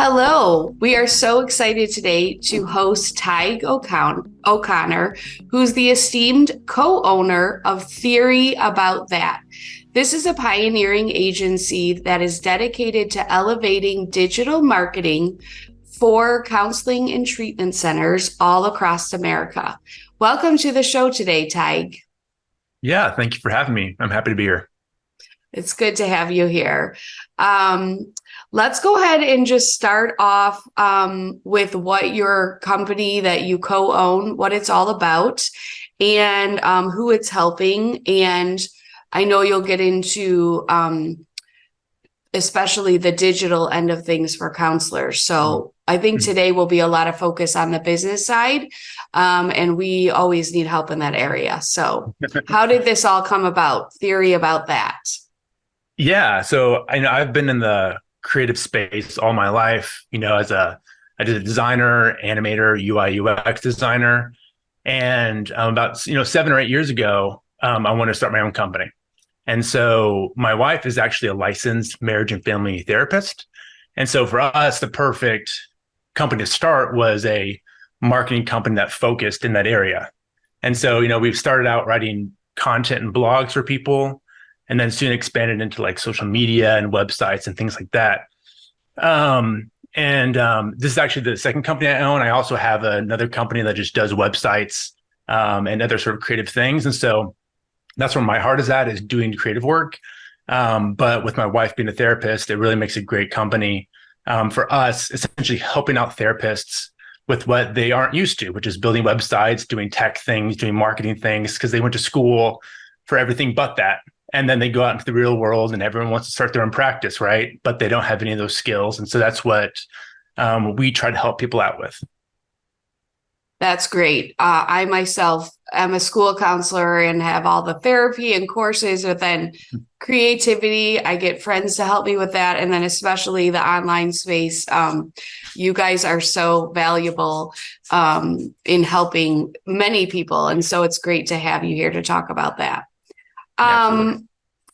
Hello, we are so excited today to host Tighe O'Connor, who's the esteemed co-owner of Theory About That. This is a pioneering agency that is dedicated to elevating digital marketing for counseling and treatment centers all across America. Welcome to the show today, Tighe. Yeah, thank you for having me. I'm happy to be here. It's good to have you here. Um, let's go ahead and just start off with what your company that you co-own, what it's all about, and who it's helping. And I know you'll get into especially the digital end of things for counselors. So I think Mhm. today will be a lot of focus on the business side, and we always need help in that area. So how did this all come about? Theory about that. Yeah, so I know I've been in the creative space all my life, I did a designer, animator, UI UX designer, and about 7 or 8 years ago, I wanted to start my own company. And so my wife is actually a licensed marriage and family therapist. And so for us, the perfect company to start was a marketing company that focused in that area. And so, we've started out writing content and blogs for people, and then soon expanded into like social media and websites and things like that. And this is actually the second company I own. I also have another company that just does websites and other sort of creative things. And so that's where my heart is at, is doing creative work. But with my wife being a therapist, it really makes a great company for us, essentially helping out therapists with what they aren't used to, which is building websites, doing tech things, doing marketing things, because they went to school for everything but that. And then they go out into the real world and everyone wants to start their own practice, right? But they don't have any of those skills. And so that's what we try to help people out with. That's great. I myself am a school counselor and have all the therapy and courses, but then creativity, I get friends to help me with that. And then especially the online space. You guys are so valuable in helping many people. And so it's great to have you here to talk about that. Yeah, absolutely.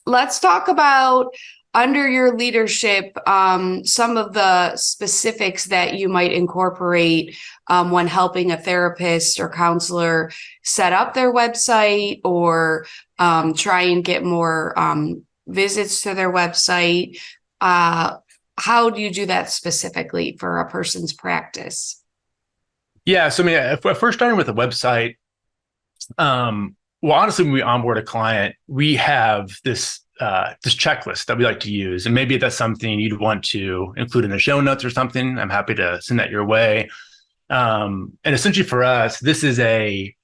Let's talk about under your leadership, some of the specifics that you might incorporate when helping a therapist or counselor set up their website or try and get more visits to their website. How do you do that specifically for a person's practice? Yeah. So, I mean, if we're starting with a website, well, honestly, when we onboard a client, we have this checklist that we like to use, and maybe that's something you'd want to include in the show notes or something. I'm happy to send that your way. And essentially, for us, this is a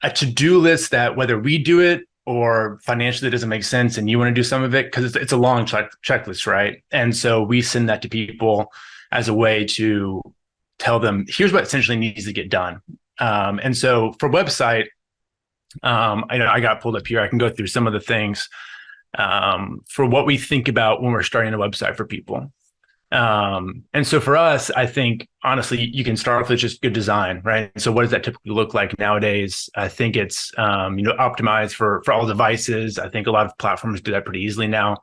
to-do list that whether we do it or financially it doesn't make sense, and you want to do some of it because it's a long checklist, right? And so we send that to people as a way to tell them here's what essentially needs to get done. And so for website, I know I got pulled up here. I can go through some of the things for what we think about when we're starting a website for people. And so for us, I think honestly, you can start with just good design, right? So what does that typically look like nowadays? I think it's optimized for all devices. I think a lot of platforms do that pretty easily now.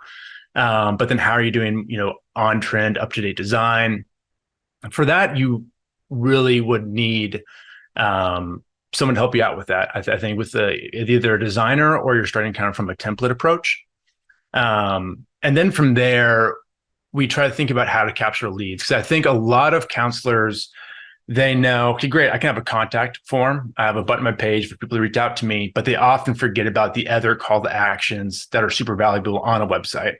But then how are you doing on trend, up to date design? For that, you really would need someone to help you out with that. I think with either a designer or you're starting kind of from a template approach. And then from there, we try to think about how to capture leads. Because I think a lot of counselors, they know, okay, great, I can have a contact form. I have a button on my page for people to reach out to me, but they often forget about the other call to actions that are super valuable on a website.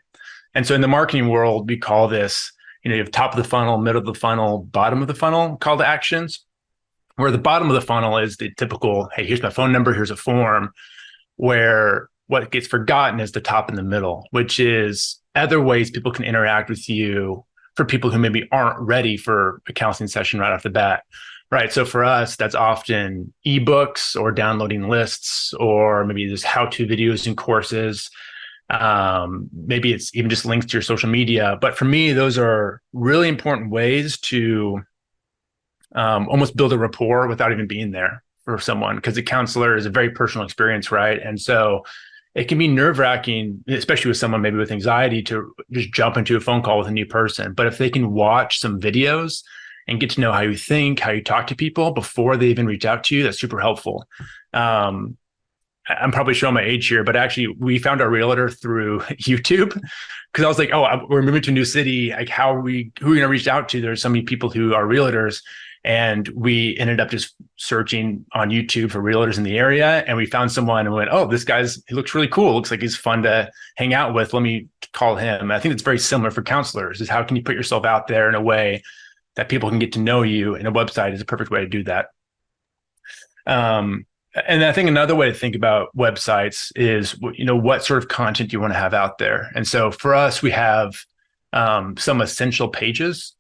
And so in the marketing world, we call this, you have top of the funnel, middle of the funnel, bottom of the funnel call to actions, where the bottom of the funnel is the typical, hey, here's my phone number, here's a form, where what gets forgotten is the top and the middle, which is other ways people can interact with you for people who maybe aren't ready for a counseling session right off the bat. Right. So for us, that's often ebooks or downloading lists, or maybe there's how-to videos and courses. Maybe it's even just links to your social media. But for me, those are really important ways to almost build a rapport without even being there for someone, because a counselor is a very personal experience, right? And so it can be nerve-wracking, especially with someone maybe with anxiety, to just jump into a phone call with a new person. But if they can watch some videos and get to know how you think, how you talk to people before they even reach out to you, that's super helpful. I'm probably showing my age here, but actually we found our realtor through YouTube, because I was like, oh, we're moving to a new city. Like, who are we going to reach out to? There's so many people who are realtors. And we ended up just searching on YouTube for realtors in the area. And we found someone and went, oh, he looks really cool. Looks like he's fun to hang out with. Let me call him. I think it's very similar for counselors, is how can you put yourself out there in a way that people can get to know you? And a website is a perfect way to do that. And I think another way to think about websites is, what sort of content you want to have out there. And so for us, we have some essential pages,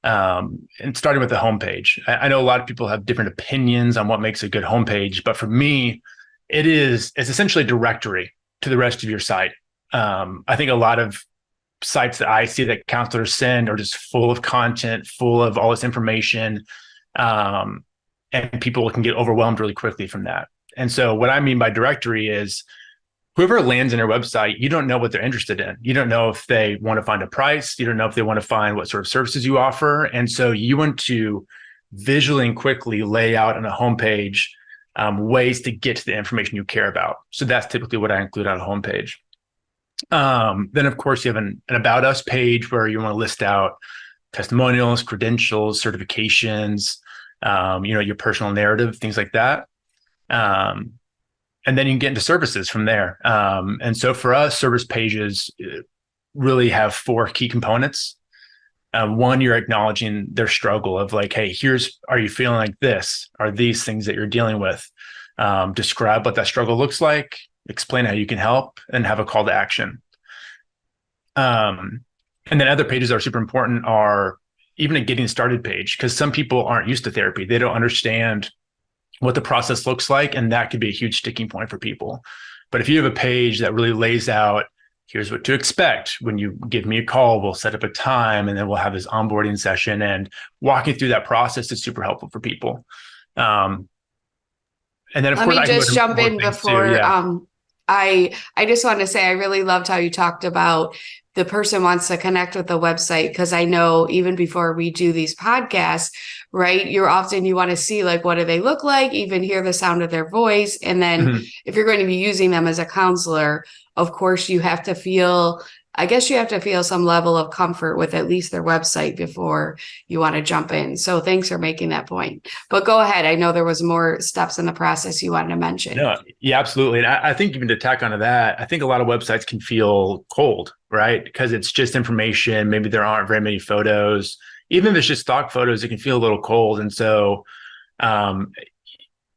and starting with the homepage. I know a lot of people have different opinions on what makes a good homepage, but for me, it's essentially a directory to the rest of your site. I think a lot of sites that I see that counselors send are just full of content, full of all this information. And people can get overwhelmed really quickly from that. And so what I mean by directory is whoever lands on your website, you don't know what they're interested in. You don't know if they want to find a price. You don't know if they want to find what sort of services you offer. And so you want to visually and quickly lay out on a homepage ways to get to the information you care about. So that's typically what I include on a homepage. Then, of course, you have an About Us page where you want to list out testimonials, credentials, certifications, your personal narrative, things like that. And then you can get into services from there. And so for us, service pages really have 4 key components. One, you're acknowledging their struggle of like, hey, are you feeling like this? Are these things that you're dealing with? Describe what that struggle looks like, explain how you can help, and have a call to action. And then other pages that are super important are even a getting started page, because some people aren't used to therapy. They don't understand what the process looks like, and that could be a huge sticking point for people. But if you have a page that really lays out, here's what to expect when you give me a call, we'll set up a time, and then we'll have this onboarding session, and walking through that process is super helpful for people. And then of Let course me I can go just to jump more in things before too. Yeah. I just want to say I really loved how you talked about the person wants to connect with the website, because I know even before we do these podcasts, right, you want to see like, what do they look like, even hear the sound of their voice. And then Mhm. if you're going to be using them as a counselor, of course you have to feel some level of comfort with at least their website before you want to jump in. So thanks for making that point. But go ahead. I know there was more steps in the process you wanted to mention. No, yeah, absolutely. And I think even to tack onto that, I think a lot of websites can feel cold, right? Because it's just information. Maybe there aren't very many photos. Even if it's just stock photos, it can feel a little cold. And so um,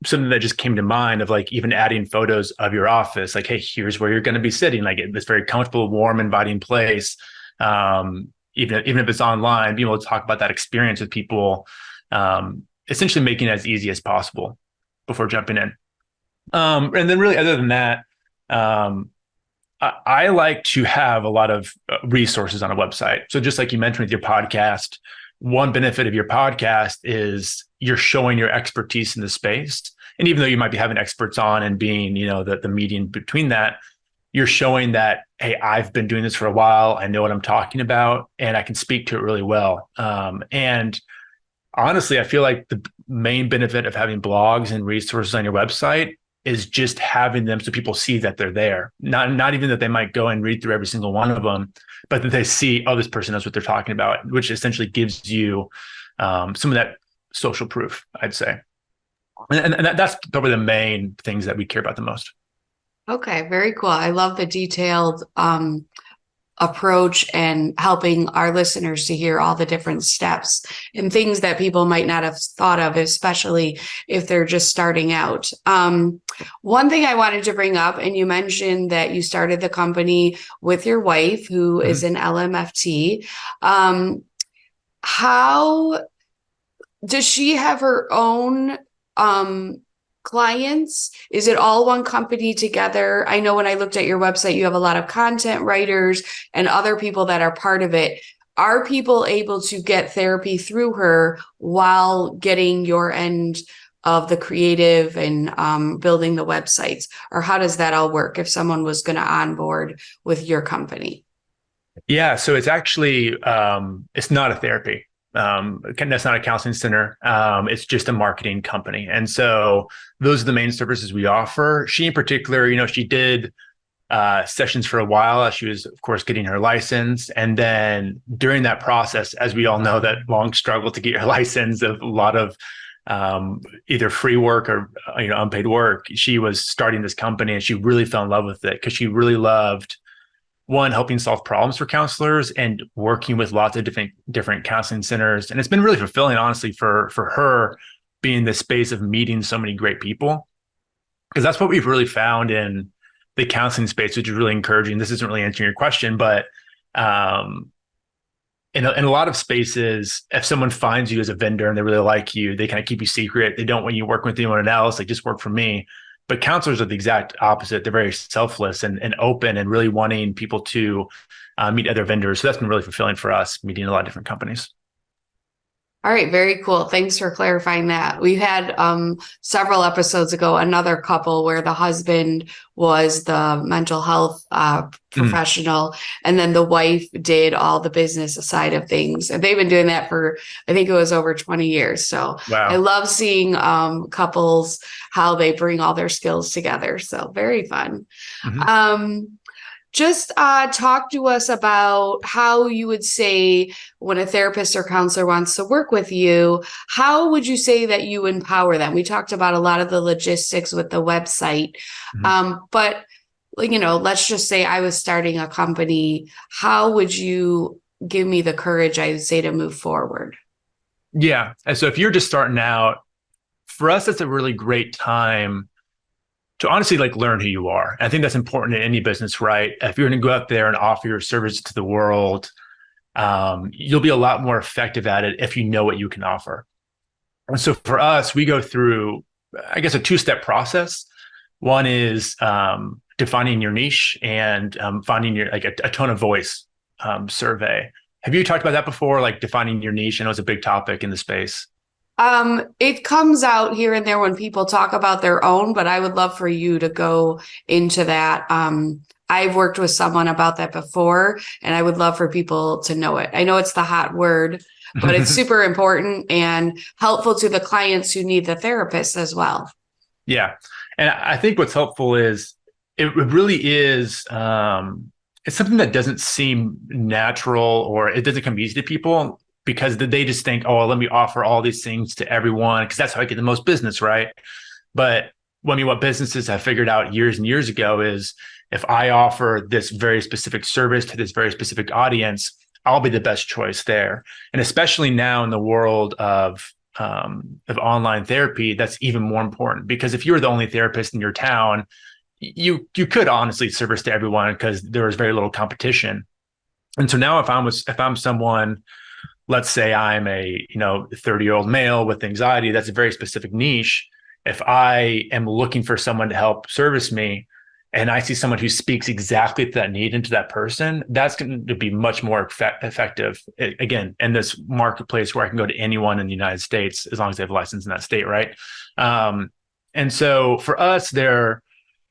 something that just came to mind of like even adding photos of your office, like, hey, here's where you're going to be sitting, like this very comfortable, warm, inviting place. Even if it's online, being able to talk about that experience with people, essentially making it as easy as possible before jumping in. And then really other than that, I like to have a lot of resources on a website. So just like you mentioned with your podcast, one benefit of your podcast is you're showing your expertise in the space. And even though you might be having experts on and being, the median between that, you're showing that, hey, I've been doing this for a while. I know what I'm talking about, and I can speak to it really well. And honestly, I feel like the main benefit of having blogs and resources on your website is just having them so people see that they're there. Not even that they might go and read through every single one of them, but that they see, oh, this person knows what they're talking about, which essentially gives you some of that social proof, I'd say. And that's probably the main things that we care about the most. Okay, very cool. I love the detailed approach and helping our listeners to hear all the different steps and things that people might not have thought of, especially if they're just starting out. One thing I wanted to bring up, and you mentioned that you started the company with your wife, who is an LMFT. How does she have her own clients? Is it all one company together? I know when I looked at your website, you have a lot of content writers and other people that are part of it. Are people able to get therapy through her while getting your end of the creative and building the websites? Or how does that all work if someone was going to onboard with your company? Yeah, so it's actually it's not a therapy. That's not a counseling center. It's just a marketing company, and so those are the main services we offer. She, in particular, she did sessions for a while as she was, of course, getting her license, and then during that process, as we all know, that long struggle to get your license, of a lot of either free work or unpaid work. She was starting this company, and she really fell in love with it because she really loved, one, helping solve problems for counselors and working with lots of different counseling centers. And it's been really fulfilling, honestly, for her, being in this space of meeting so many great people, because that's what we've really found in the counseling space, which is really encouraging. This isn't really answering your question, but in a lot of spaces, if someone finds you as a vendor and they really like you, they kind of keep you secret. They don't want you working with anyone else. They just work for me. But counselors are the exact opposite. They're very selfless and open and really wanting people to meet other vendors. So that's been really fulfilling for us, meeting a lot of different companies. All right, very cool. Thanks for clarifying that. We had several episodes ago another couple where the husband was the mental health professional, and then the wife did all the business side of things. And they've been doing that for, I think it was over 20 years. So Wow. I love seeing couples, how they bring all their skills together. So very fun. Just talk to us about how you would say, when a therapist or counselor wants to work with you, how would you say that you empower them? We talked about a lot of the logistics with the website, but let's just say I was starting a company. How would you give me the courage, I would say, to move forward? Yeah. And so if you're just starting out, for us, that's a really great time to honestly learn who you are. I think that's important in any business, right? If you're going to go out there and offer your service to the world, you'll be a lot more effective at it if you know what you can offer. And so for us, we go through, I guess, a two-step process. One is defining your niche and finding your a tone of voice survey. Have you talked about that before, like defining your niche? I know it's a big topic in the space. It comes out here and there when people talk about their own, but I would love for you to go into that. I've worked with someone about that before, and I would love for people to know it. I know it's the hot word, but it's super important and helpful to the clients who need the therapist as well. Yeah. And I think what's helpful is it really is, it's something that doesn't seem natural, or it doesn't come easy to people, because they just think, oh, well, let me offer all these things to everyone because that's how I get the most business, right? But what businesses have figured out years and years ago is, if I offer this very specific service to this very specific audience, I'll be the best choice there. And especially now in the world of online therapy, that's even more important, because if you were the only therapist in your town, you could honestly service to everyone because there was very little competition. And so now if I'm someone, let's say I'm a 30-year-old male with anxiety, that's a very specific niche. If I am looking for someone to help service me, and I see someone who speaks exactly to that need and to that person, that's going to be much more effective, again, in this marketplace where I can go to anyone in the United States as long as they have a license in that state, right? And so for us, there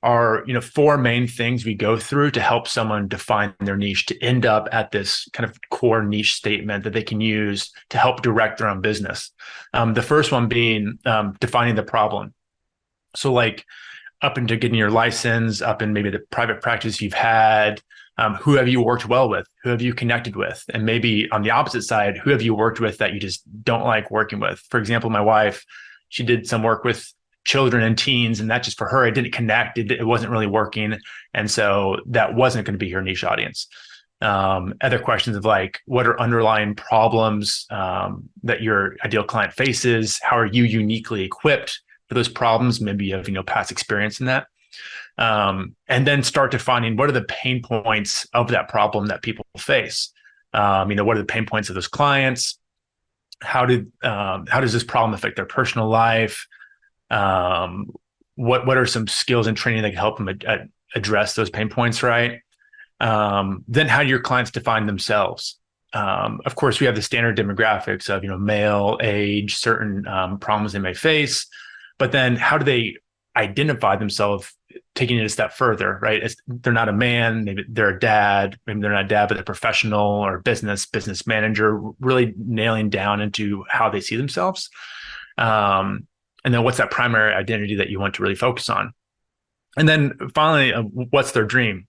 are four main things we go through to help someone define their niche, to end up at this kind of core niche statement that they can use to help direct their own business. The first one being defining the problem. So up into getting your license, up in maybe the private practice you've had, who have you worked well with? Who have you connected with? And maybe on the opposite side, who have you worked with that you just don't like working with? For example, my wife, she did some work with children and teens, and that just for her, it didn't connect. It wasn't really working. And so that wasn't going to be her niche audience. Other questions of what are underlying problems that your ideal client faces? How are you uniquely equipped for those problems? Maybe you have past experience in that. And then start defining what are the pain points of that problem that people face. What are the pain points of those clients? How does this problem affect their personal life? What are some skills and training that can help them address those pain points, right? Then how do your clients define themselves? Of course, we have the standard demographics of male, age, certain problems they may face. But then how do they identify themselves, taking it a step further, right? They're not a man, maybe they're a dad, maybe they're not a dad, but they're professional or business manager, really nailing down into how they see themselves. And then what's that primary identity that you want to really focus on? And then finally, what's their dream?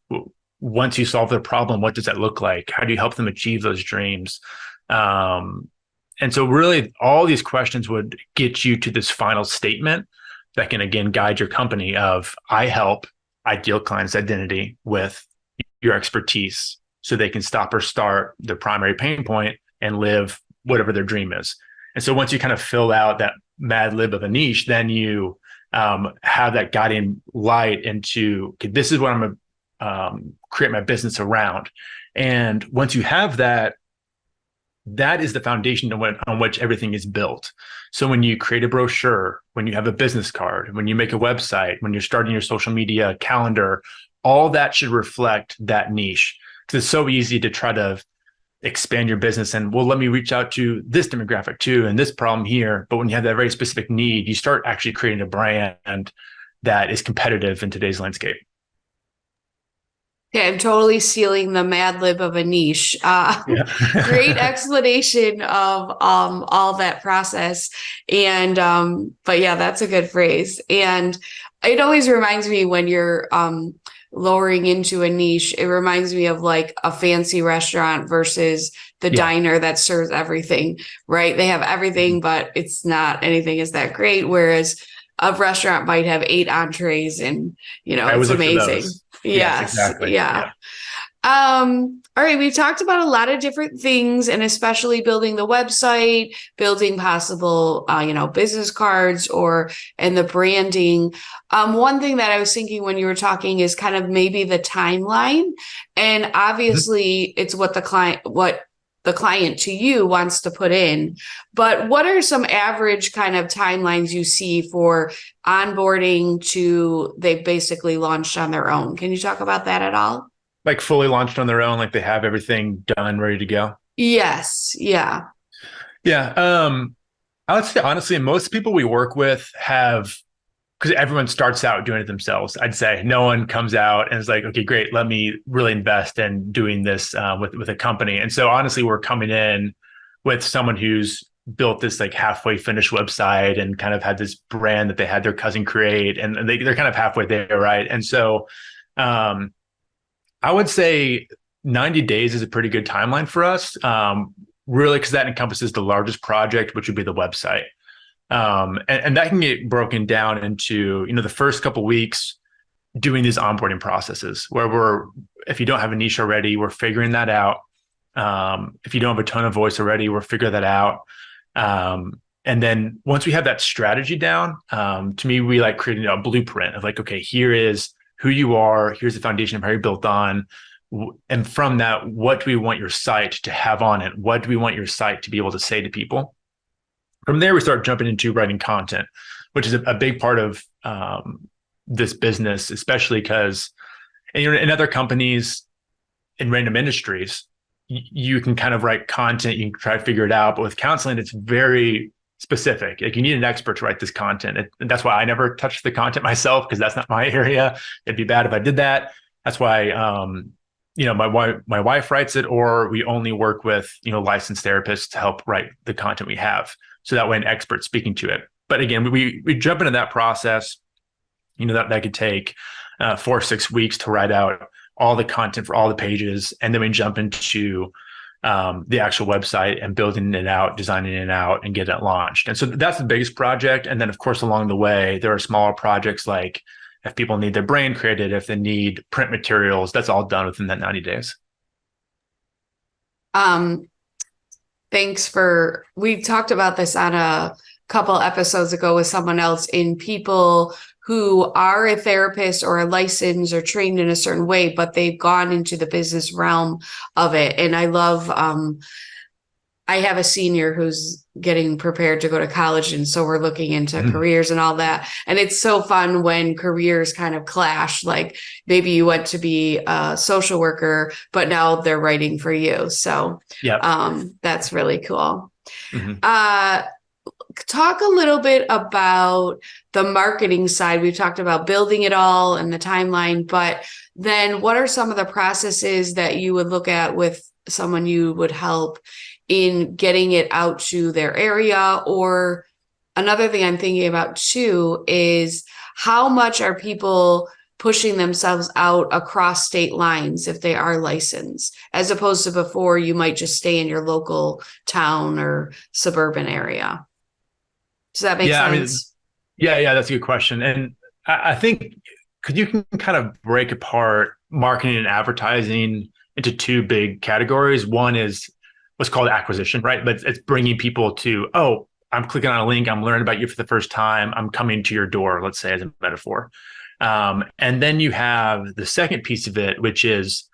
Once you solve their problem, what does that look like? How do you help them achieve those dreams? And so really all these questions would get you to this final statement that can, again, guide your company of, I help ideal clients' identity with your expertise so they can stop or start their primary pain point and live whatever their dream is. And so once you kind of fill out that mad lib of a niche, then you have that guiding light into, okay, this is what I'm going to create my business around. And once you have that, that is the foundation on which everything is built. So when you create a brochure, when you have a business card, when you make a website, when you're starting your social media calendar, all that should reflect that niche. Because it's so easy to try to expand your business and, well, let me reach out to this demographic too and this problem here. But when you have that very specific need, you start actually creating a brand that is competitive in today's landscape. Yeah, I'm totally stealing the Mad Lib of a niche. Great explanation of all that process. And but yeah, that's a good phrase. And it always reminds me when you're lowering into a niche, it reminds me of like a fancy restaurant versus the diner that serves everything, right? They have everything, but it's not anything is that great. Whereas a restaurant might have 8 entrees and, it's amazing. Yes, exactly. Yeah. All right. We've talked about a lot of different things, and especially building the website, building possible, business cards and the branding. One thing that I was thinking when you were talking is kind of maybe the timeline. And obviously it's what the client to you wants to put in, but what are some average kind of timelines you see for onboarding to they basically launched on their own? Can you talk about that at all? Like fully launched on their own, like they have everything done, ready to go? Yes. Yeah. Yeah. I would say honestly, most people we work with have, because everyone starts out doing it themselves. I'd say no one comes out and is like, okay, great, let me really invest in doing this with a company. And so honestly, we're coming in with someone who's built this like halfway finished website and kind of had this brand that they had their cousin create, and they're kind of halfway there, right? And so I would say 90 days is a pretty good timeline for us, really, because that encompasses the largest project, which would be the website. And that can get broken down into, the first couple of weeks doing these onboarding processes where if you don't have a niche already, we're figuring that out. If you don't have a tone of voice already, we're figuring that out. And then once we have that strategy down, to me, we like creating a blueprint of like, okay, here is who you are. Here's the foundation of how you're built on. And from that, what do we want your site to have on it? What do we want your site to be able to say to people? From there, we start jumping into writing content, which is a big part of this business, especially because in other companies, in random industries, you can kind of write content, you can try to figure it out. But with counseling, it's very specific. Like you need an expert to write this content. And that's why I never touch the content myself, because that's not my area. It'd be bad if I did that. That's why my wife writes it, or we only work with licensed therapists to help write the content we have. So that way an expert speaking to it. But again, we jump into that process, that could take 4 or 6 weeks to write out all the content for all the pages. And then we jump into the actual website and building it out, designing it out, and get it launched. And so that's the biggest project. And then of course, along the way, there are smaller projects like if people need their brand created, if they need print materials, that's all done within that 90 days. We talked about this on a couple episodes ago with someone else, in people who are a therapist or a licensed or trained in a certain way, but they've gone into the business realm of it. And I love, I have a senior who's getting prepared to go to college. And so we're looking into careers and all that. And it's so fun when careers kind of clash, like maybe you went to be a social worker, but now they're writing for you. So that's really cool. talk a little bit about the marketing side. We've talked about building it all and the timeline, but then what are some of the processes that you would look at with someone you would help in getting it out to their area? Or another thing I'm thinking about too is how much are people pushing themselves out across state lines if they are licensed, as opposed to before you might just stay in your local town or suburban area. Does that make Yeah, I mean, sense? yeah, that's a good question. And I think because you can kind of break apart marketing and advertising into two big categories. One is what's called acquisition, right? But it's bringing people to, oh, I'm clicking on a link, I'm learning about you for the first time, I'm coming to your door, let's say, as a metaphor. And then you have the second piece of it, which is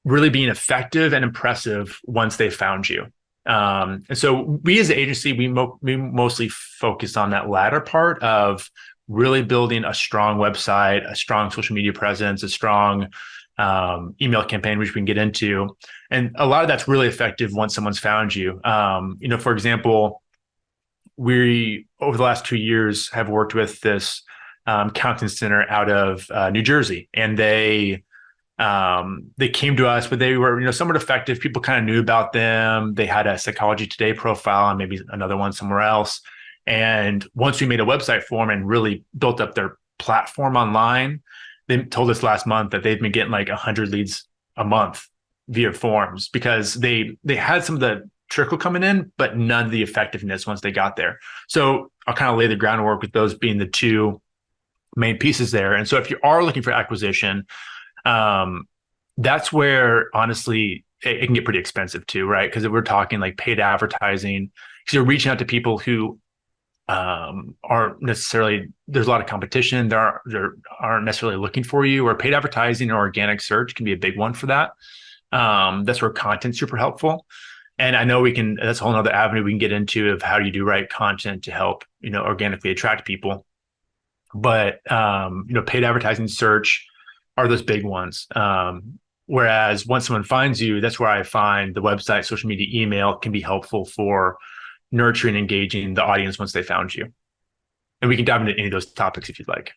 really being effective and impressive once they found you. And so we as an agency, we mostly focus on that latter part of really building a strong website, a strong social media presence, a strong email campaign, which we can get into. And a lot of that's really effective once someone's found you. For example, we, over the last 2 years, have worked with this counseling center out of New Jersey, and they came to us, but they were, somewhat effective. People kind of knew about them. They had a Psychology Today profile and maybe another one somewhere else. And once we made a website for them and really built up their platform online, they told us last month that they've been getting like 100 leads a month via forms, because they had some of the trickle coming in, but none of the effectiveness once they got there. So I'll kind of lay the groundwork with those being the two main pieces there. And so if you are looking for acquisition, that's where honestly it can get pretty expensive too, right? Because we're talking like paid advertising, because you're reaching out to people who aren't necessarily, there's a lot of competition, there aren't necessarily looking for you, or paid advertising or organic search can be a big one for that. That's where content's super helpful. And I know that's a whole nother avenue we can get into of how you do right content to help, organically attract people. But, paid advertising, search are those big ones. Whereas once someone finds you, that's where I find the website, social media, email can be helpful for nurturing, engaging the audience once they found you. And we can dive into any of those topics if you'd like.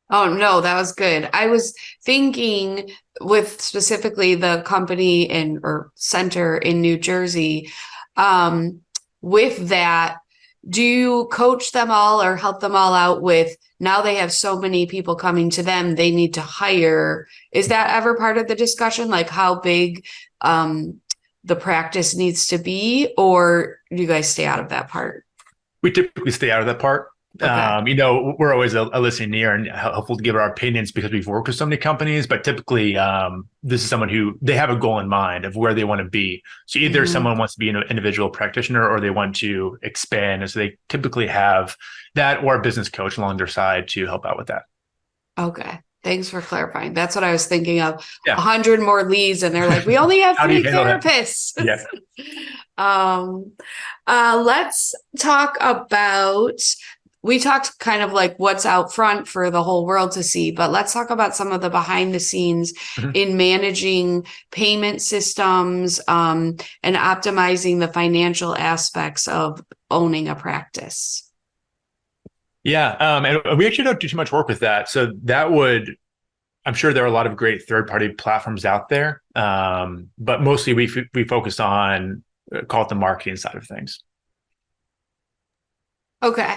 Oh, no, that was good. I was thinking with specifically the company or center in New Jersey, with that, do you coach them all or help them all out with, now they have so many people coming to them, they need to hire? Is that ever part of the discussion? Like how big the practice needs to be, or do you guys stay out of that part? We typically stay out of that part. Okay. We're always a listening ear and helpful to give our opinions because we've worked with so many companies, but typically this is someone who they have a goal in mind of where they want to be. So either someone wants to be an individual practitioner or they want to expand. And so they typically have that or a business coach along their side to help out with that. Okay. Thanks for clarifying. That's what I was thinking of. Yeah. 100 more leads, and they're like, we only have How do you 3 handle that? therapists. Yeah. Let's talk about, we talked kind of like what's out front for the whole world to see, but let's talk about some of the behind the scenes in managing payment systems, and optimizing the financial aspects of owning a practice. Yeah. And we actually don't do too much work with that. So I'm sure there are a lot of great third-party platforms out there. But mostly we focus on, call it the marketing side of things. Okay.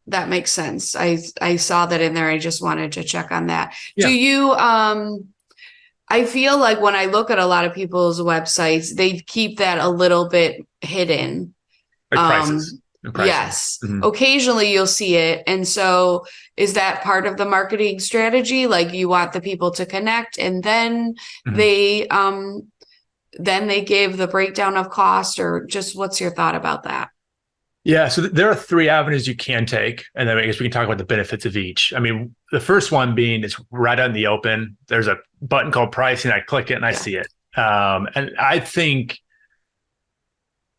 That makes sense. I saw that in there. I just wanted to check on that. Yeah. Do you, I feel like when I look at a lot of people's websites, they keep that a little bit hidden. Like prices. Yes. Occasionally you'll see it. And so is that part of the marketing strategy? Like you want the people to connect and then they give the breakdown of cost, or just what's your thought about that? Yeah, so there are 3 avenues you can take, and then I guess we can talk about the benefits of each. I mean, the first one being it's right out in the open. There's a button called pricing. I click it and I see it. And I think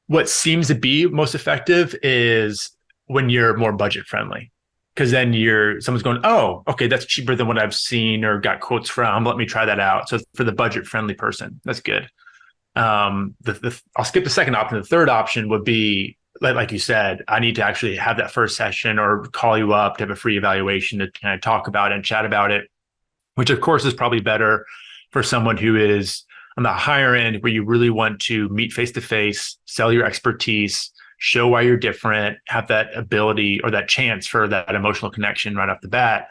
what seems to be most effective is when you're more budget friendly, because then someone's going, oh, okay, that's cheaper than what I've seen or got quotes from. Let me try that out. So for the budget friendly person, that's good. I'll skip the second option. The third option would be like you said, I need to actually have that first session or call you up to have a free evaluation to kind of talk about it and chat about it, which of course is probably better for someone who is on the higher end where you really want to meet face to face, sell your expertise, show why you're different, have that ability or that chance for that emotional connection right off the bat.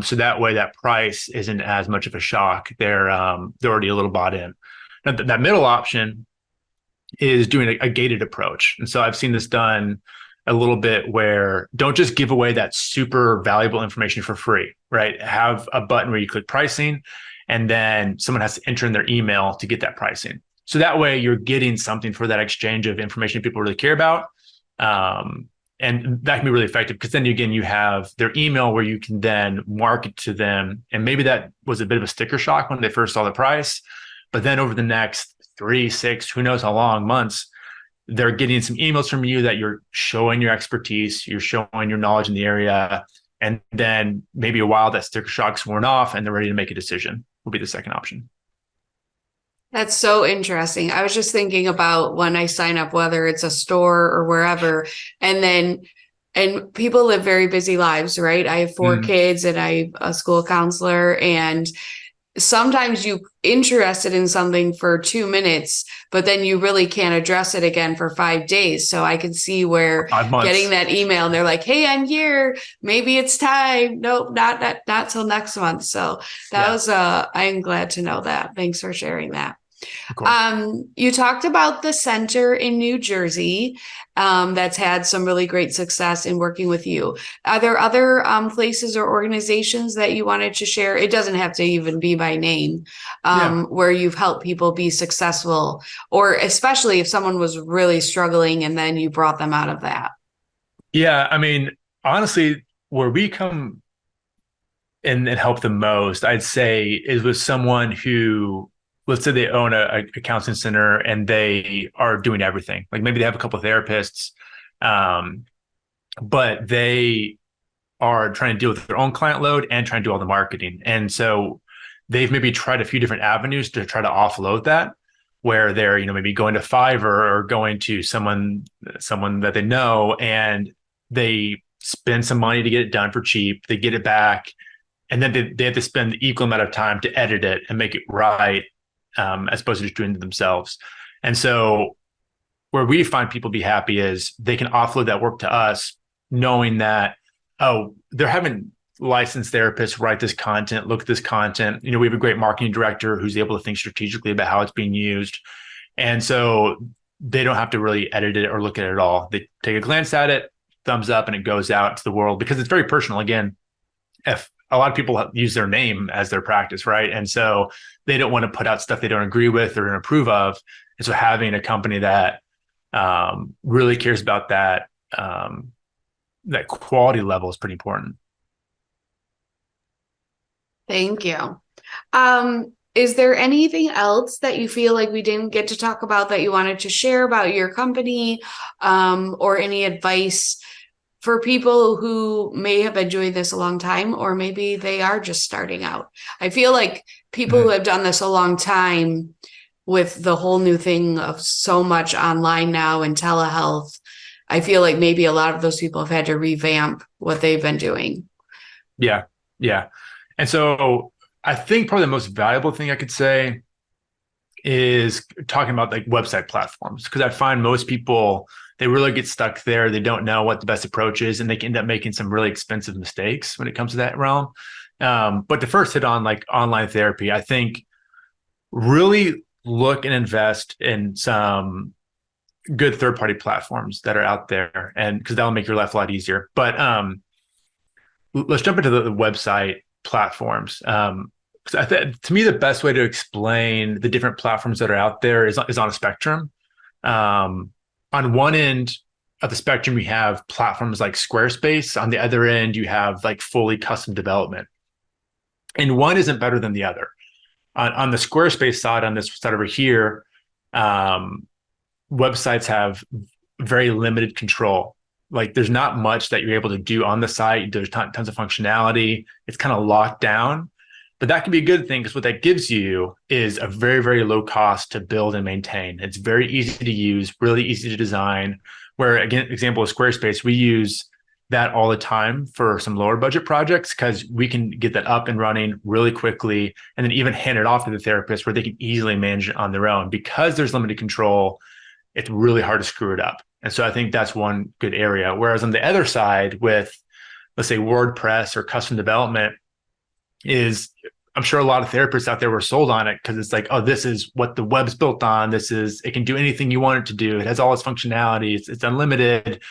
So that way that price isn't as much of a shock. They're already a little bought in. Now, that middle option is doing a gated approach. And so I've seen this done a little bit where don't just give away that super valuable information for free, right? Have a button where you click pricing and then someone has to enter in their email to get that pricing. So that way you're getting something for that exchange of information people really care about. And that can be really effective because then again, you have their email where you can then market to them. And maybe that was a bit of a sticker shock when they first saw the price, but then over the next 3, 6, who knows how long, months, they're getting some emails from you that you're showing your expertise, you're showing your knowledge in the area, and then maybe a while that sticker shock's worn off and they're ready to make a decision will be the second option. That's so interesting. I was just thinking about when I sign up, whether it's a store or wherever, and people live very busy lives, right? I have 4 kids and I'm a school counselor, and sometimes you interested in something for 2 minutes, but then you really can't address it again for 5 days. So I can see where 5 months. Getting that email and they're like, hey, I'm here. Maybe it's time. Nope, not till next month. So that was I'm glad to know that. Thanks for sharing that. You talked about the center in New Jersey that's had some really great success in working with you. Are there other places or organizations that you wanted to share? It doesn't have to even be by name, where you've helped people be successful, or especially if someone was really struggling and then you brought them out of that. Yeah, I mean, honestly, where we come in and help the most, I'd say, is with someone who, let's say they own a counseling center and they are doing everything. Like maybe they have a couple of therapists, but they are trying to deal with their own client load and trying to do all the marketing. And so they've maybe tried a few different avenues to try to offload that, where they're, maybe going to Fiverr or going to someone that they know, and they spend some money to get it done for cheap. They get it back, and then they have to spend the equal amount of time to edit it and make it right, as opposed to just doing it themselves. And so where we find people be happy is they can offload that work to us, knowing that, oh, they're having licensed therapists write this content, look at this content. We have a great marketing director who's able to think strategically about how it's being used. And so they don't have to really edit it or look at it at all. They take a glance at it, thumbs up, and it goes out to the world because it's very personal. Again, if a lot of people use their name as their practice, right? And so they don't want to put out stuff they don't agree with or don't approve of. And so having a company that really cares about that quality level is pretty important. Thank you. Is there anything else that you feel like we didn't get to talk about that you wanted to share about your company, or any advice for people who may have been doing this a long time, or maybe they are just starting out? I feel like people who have done this a long time, with the whole new thing of so much online now and telehealth, I feel like maybe a lot of those people have had to revamp what they've been doing. Yeah. Yeah. And so I think probably the most valuable thing I could say is talking about like website platforms, because I find most people, they really get stuck there. They don't know what the best approach is, and they can end up making some really expensive mistakes when it comes to that realm. But to first hit on like online therapy, I think really look and invest in some good third-party platforms that are out there, and because that'll make your life a lot easier. But let's jump into the website platforms. To me, the best way to explain the different platforms that are out there is on a spectrum. On one end of the spectrum, you have platforms like Squarespace. On the other end, you have like fully custom development. And one isn't better than the other. On the Squarespace side, on this side over here, websites have very limited control. Like there's not much that you're able to do on the site. There's tons of functionality. It's kind of locked down. But that can be a good thing because what that gives you is a very, very low cost to build and maintain. It's very easy to use, really easy to design. Where, again, example of Squarespace, we use that all the time for some lower budget projects because we can get that up and running really quickly and then even hand it off to the therapist where they can easily manage it on their own. Because there's limited control, it's really hard to screw it up. And so I think that's one good area. Whereas on the other side with, let's say, WordPress or custom development, is I'm sure a lot of therapists out there were sold on it because it's like, oh, this is what the web's built on. It can do anything you want it to do. It has all its functionality. It's unlimited,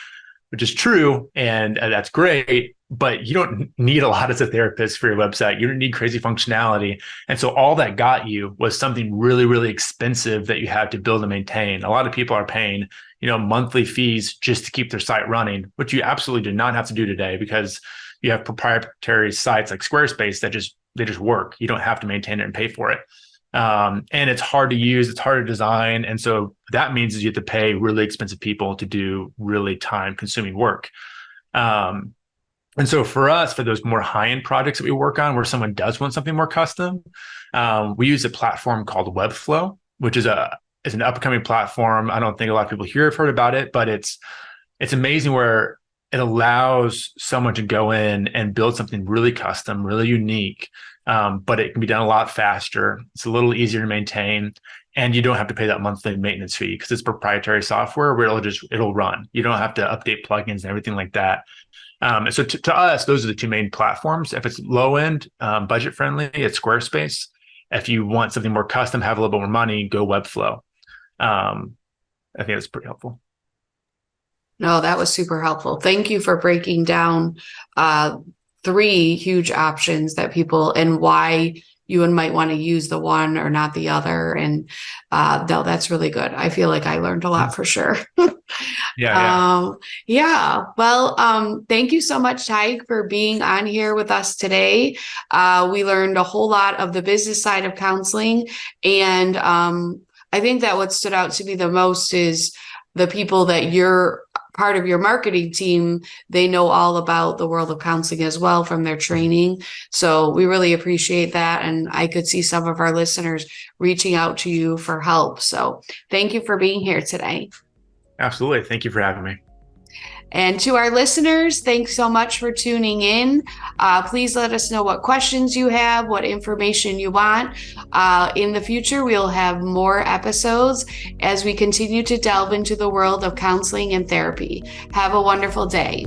which is true. And that's great, but you don't need a lot as a therapist for your website. You don't need crazy functionality. And so all that got you was something really, really expensive that you have to build and maintain. A lot of people are paying, monthly fees just to keep their site running, which you absolutely do not have to do today because you have proprietary sites like Squarespace that they just work. You don't have to maintain it and pay for it. And it's hard to use, it's hard to design. And so that means is you have to pay really expensive people to do really time consuming work. And so for us, for those more high-end projects that we work on, where someone does want something more custom, we use a platform called Webflow, which is an upcoming platform. I don't think a lot of people here have heard about it, but it's amazing where it allows someone to go in and build something really custom, really unique, but it can be done a lot faster. It's a little easier to maintain, and you don't have to pay that monthly maintenance fee because it's proprietary software where it'll run. You don't have to update plugins and everything like that. So to us, those are the two main platforms. If it's low end, budget friendly, it's Squarespace. If you want something more custom, have a little bit more money, go Webflow. I think that's pretty helpful. No, that was super helpful. Thank you for breaking down 3 huge options that people and why you might want to use the one or not the other. And no, that's really good. I feel like I learned a lot for sure. Yeah. Well, thank you so much, Tighe, for being on here with us today. We learned a whole lot of the business side of counseling. And I think that what stood out to me the most is the people that you're part of your marketing team, they know all about the world of counseling as well from their training. So we really appreciate that. And I could see some of our listeners reaching out to you for help. So thank you for being here today. Absolutely. Thank you for having me. And to our listeners, thanks so much for tuning in. Please let us know what questions you have, what information you want. In the future, we'll have more episodes as we continue to delve into the world of counseling and therapy. Have a wonderful day.